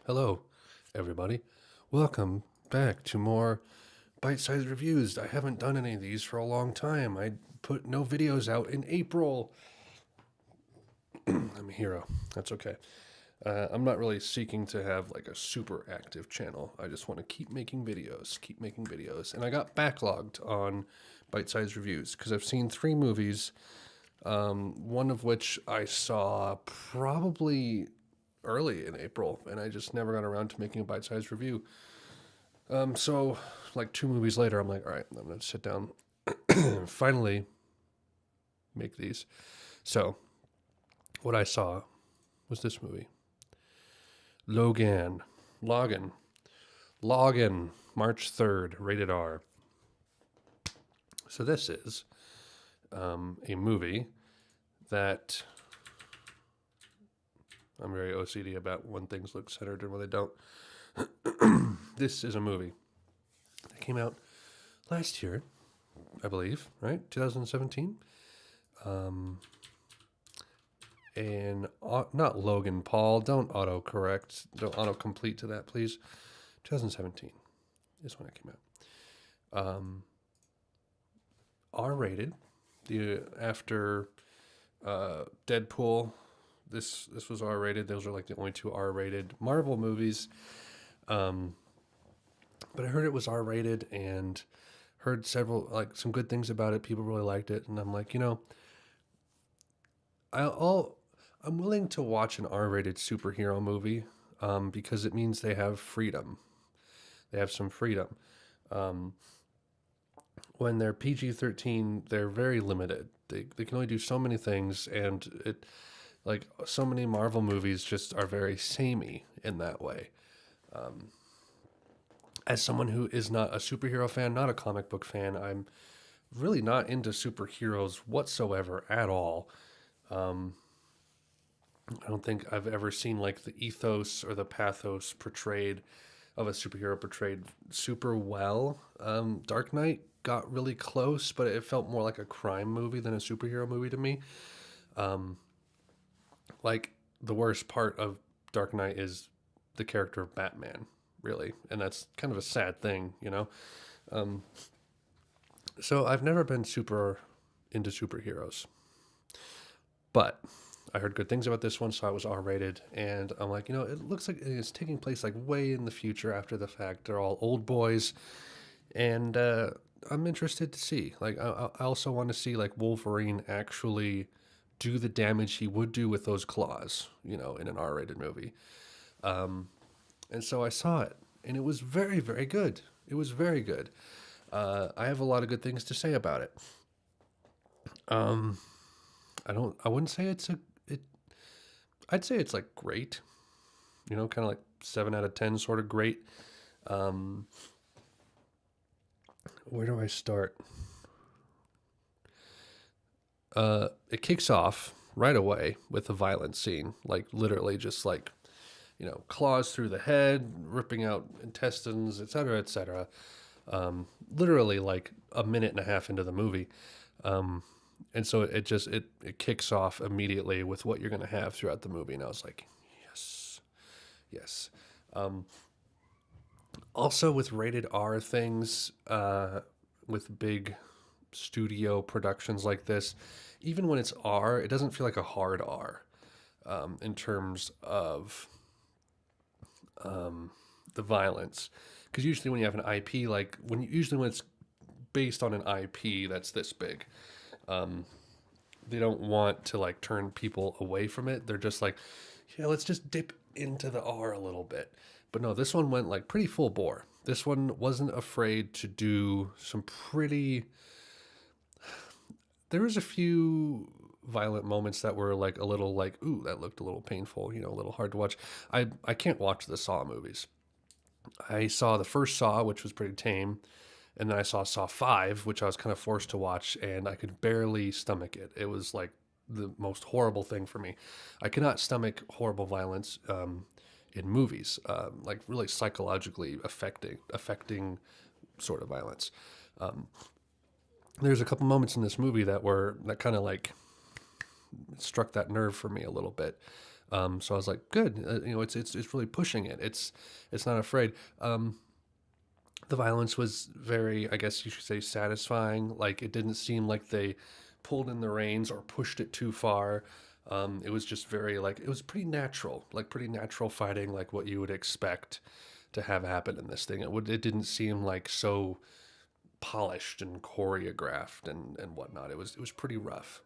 Hello, everybody. Welcome back to more bite-sized reviews. I haven't done any of these for a long time. I put no videos out in April. I'm a hero. That's okay. I'm not really seeking to have like a super active channel. I just want to keep making videos. And I got backlogged on bite-sized reviews because I've seen 3 movies, one of which I saw probably early in April, and I just never got around to making a bite-sized review. So like 2 movies later, I'm like, all right, I'm gonna sit down and finally make these. So what I saw was this movie, Logan, Logan, Logan, March 3rd, rated R. So this is a movie that I'm very OCD about when things look centered and when they don't. This is a movie that came out last year, I believe, right? 2017. And not Logan Paul. Don't don't autocomplete to that, please. 2017 is when it came out. R-rated. After Deadpool, this was R-rated. Those are like the only 2 R-rated Marvel movies. But I heard it was R-rated and heard some good things about it. People really liked it, and I'm like, I'm willing to watch an R-rated superhero movie because it means they have freedom. They have some freedom. When they're PG-13, they're very limited. They can only do so many things, and so many Marvel movies just are very samey in that way. As someone who is not a superhero fan, not a comic book fan, I'm really not into superheroes whatsoever at all. I don't think I've ever seen like the ethos or the pathos portrayed of a superhero portrayed super well. Dark Knight got really close, but it felt more like a crime movie than a superhero movie to me. Like the worst part of Dark Knight is the character of Batman, really, and that's kind of a sad thing, So I've never been super into superheroes, but I heard good things about this one, so I was R-rated, and I'm like, it looks like it's taking place like way in the future after the fact. They're all old boys, and I'm interested to see. Like, I also want to see like Wolverine actually do the damage he would do with those claws, in an R-rated movie. And so I saw it, and it was very, very good. It was very good. I have a lot of good things to say about it. I wouldn't say I'd say it's like great, kind of like 7 out of 10 sort of great. Where do I start? It kicks off right away with a violent scene, like literally just like, claws through the head, ripping out intestines, etc., etc. Literally like a minute and a half into the movie. And so it kicks off immediately with what you're going to have throughout the movie. And I was like, yes. Also with rated R things, with big studio productions like this, even when it's R, it doesn't feel like a hard R, in terms of the violence. Because usually when you have an IP, usually when it's based on an IP that's this big, they don't want to like turn people away from it. They're just like, yeah, let's just dip into the R a little bit. But no, this one went like pretty full bore. This one wasn't afraid to do some pretty. There was a few violent moments that were like a little like, ooh, that looked a little painful, a little hard to watch. I can't watch the Saw movies. I saw the first Saw, which was pretty tame, and then I saw Saw 5, which I was kind of forced to watch, and I could barely stomach it. It was like the most horrible thing for me. I cannot stomach horrible violence in movies, like really psychologically affecting sort of violence. There's a couple moments in this movie that kind of like struck that nerve for me a little bit. So I was like, good. It's really pushing it. It's not afraid. The violence was very, I guess you should say, satisfying. Like it didn't seem like they pulled in the reins or pushed it too far. It was just very like it was pretty natural fighting, like what you would expect to have happen in this thing. It didn't seem like so polished and choreographed and whatnot. It was pretty rough.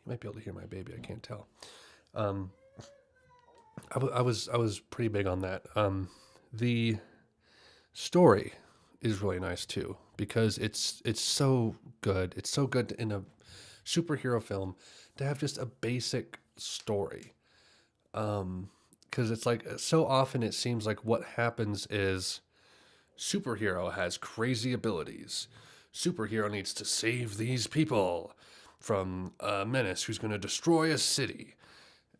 You might be able to hear my baby. I can't tell. Um, I was pretty big on that. The story is really nice too because it's so good. It's so good in a superhero film to have just a basic story. Because it's like so often it seems like what happens is superhero has crazy abilities. Superhero needs to save these people from a menace who's going to destroy a city.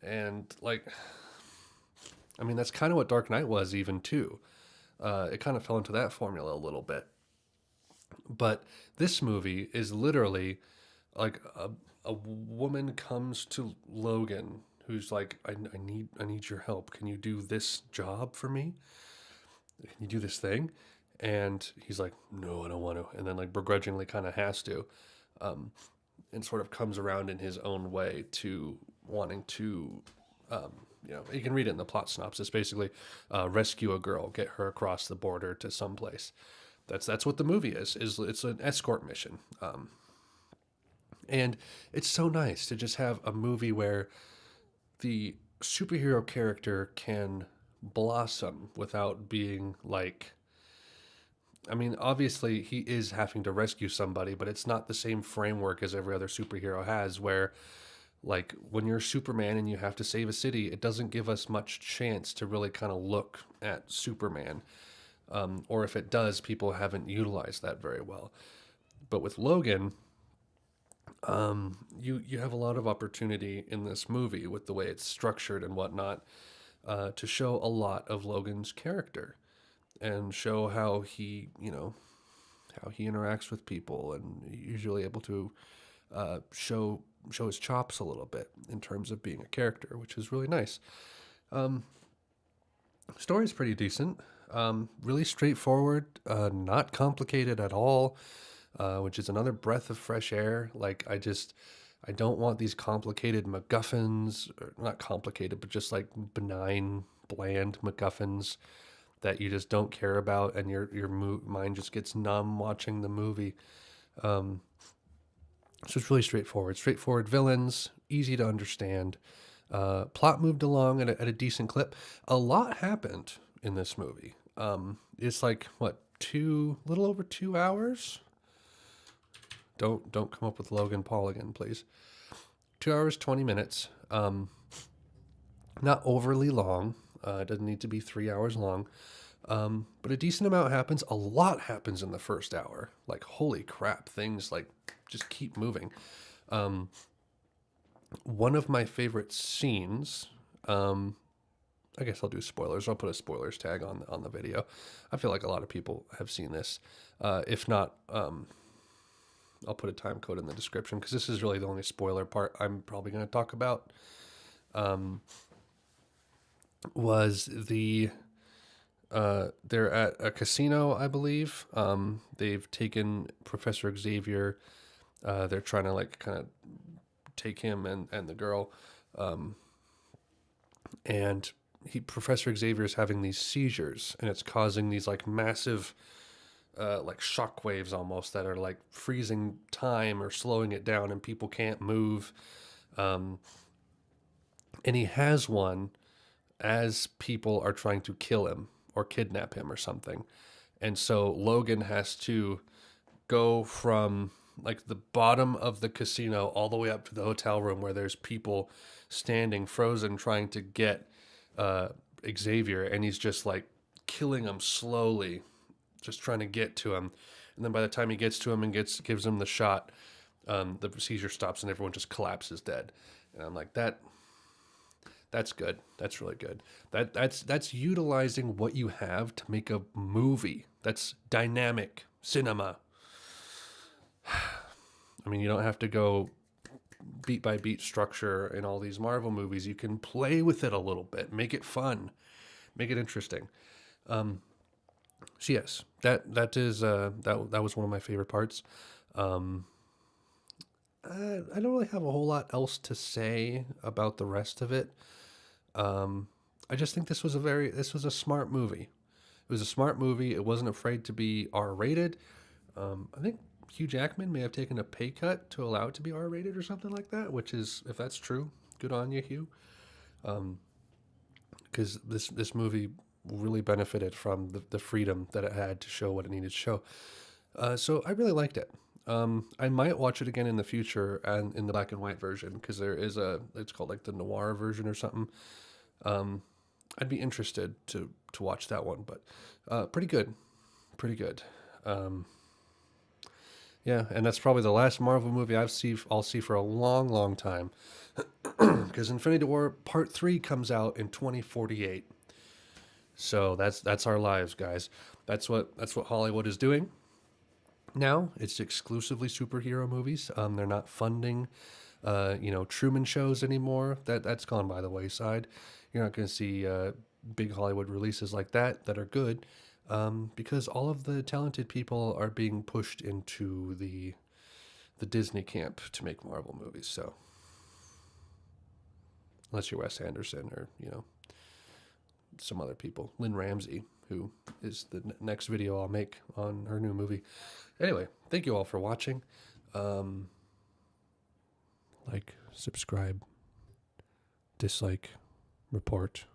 And like, I mean, that's kind of what Dark Knight was even too. It kind of fell into that formula a little bit. But this movie is literally like a woman comes to Logan who's like, I need your help. Can you do this job for me? Can you do this thing? And he's like, no, I don't want to. And then like begrudgingly kind of has to, and sort of comes around in his own way to wanting to, you can read it in the plot synopsis. Basically, rescue a girl, get her across the border to someplace. That's what the movie is. It's an escort mission, and it's so nice to just have a movie where the superhero character can blossom without being like, I mean, obviously he is having to rescue somebody, but it's not the same framework as every other superhero has, where like when you're Superman and you have to save a city, it doesn't give us much chance to really kind of look at Superman. Or if it does, people haven't utilized that very well. But with Logan, you have a lot of opportunity in this movie with the way it's structured and whatnot, to show a lot of Logan's character and show how he interacts with people, and usually able to show his chops a little bit in terms of being a character, which is really nice. Story's pretty decent. Really straightforward, not complicated at all, which is another breath of fresh air. Like I don't want these complicated MacGuffins, or not complicated, but just like benign, bland MacGuffins that you just don't care about, and your mind just gets numb watching the movie. So it's really straightforward. Straightforward villains, easy to understand. Plot moved along at a decent clip. A lot happened in this movie. It's like what, little over 2 hours. Don't come up with Logan Paul again, please. 2 hours 20 minutes. Not overly long. It doesn't need to be 3 hours long. But a decent amount happens. A lot happens in the first hour. Like holy crap, things like just keep moving. One of my favorite scenes. I guess I'll do spoilers. I'll put a spoilers tag on the video. I feel like a lot of people have seen this. If not, I'll put a time code in the description because this is really the only spoiler part I'm probably going to talk about. Was they're at a casino, I believe. They've taken Professor Xavier. They're trying to like kind of take him and the girl. And Professor Xavier is having these seizures, and it's causing these like massive, like shock waves almost that are like freezing time or slowing it down, and people can't move. And he has one as people are trying to kill him or kidnap him or something. And so Logan has to go from like the bottom of the casino all the way up to the hotel room where there's people standing frozen trying to get Xavier, and he's just like killing him slowly, just trying to get to him. And then by the time he gets to him and gives him the shot, the seizure stops and everyone just collapses dead. And I'm like, that's good. That's really good. That's utilizing what you have to make a movie. That's dynamic cinema. I mean, you don't have to go beat by beat structure in all these Marvel movies. You can play with it a little bit, make it fun, make it interesting. So yes, that was one of my favorite parts. I don't really have a whole lot else to say about the rest of it. I just think this was a smart movie. It was a smart movie. It wasn't afraid to be R rated. I think Hugh Jackman may have taken a pay cut to allow it to be R rated or something like that. Which is, if that's true, good on you, Hugh. Because this movie really benefited from the freedom that it had to show what it needed to show. So I really liked it. I might watch it again in the future and in the black and white version because it's called like the noir version or something. I'd be interested to watch that one, but pretty good, pretty good. Yeah, and that's probably the last Marvel movie I'll see for a long, long time because Infinity War Part 3 comes out in 2048. So that's our lives, guys. That's what Hollywood is doing. Now it's exclusively superhero movies. They're not funding, Truman shows anymore. That's gone by the wayside. You're not going to see big Hollywood releases like that are good, because all of the talented people are being pushed into the Disney camp to make Marvel movies. So unless you're Wes Anderson or some other people, Lynn Ramsey, who is the next video I'll make on her new movie. Anyway, thank you all for watching. Like, subscribe, dislike, report,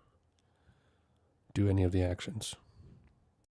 do any of the actions.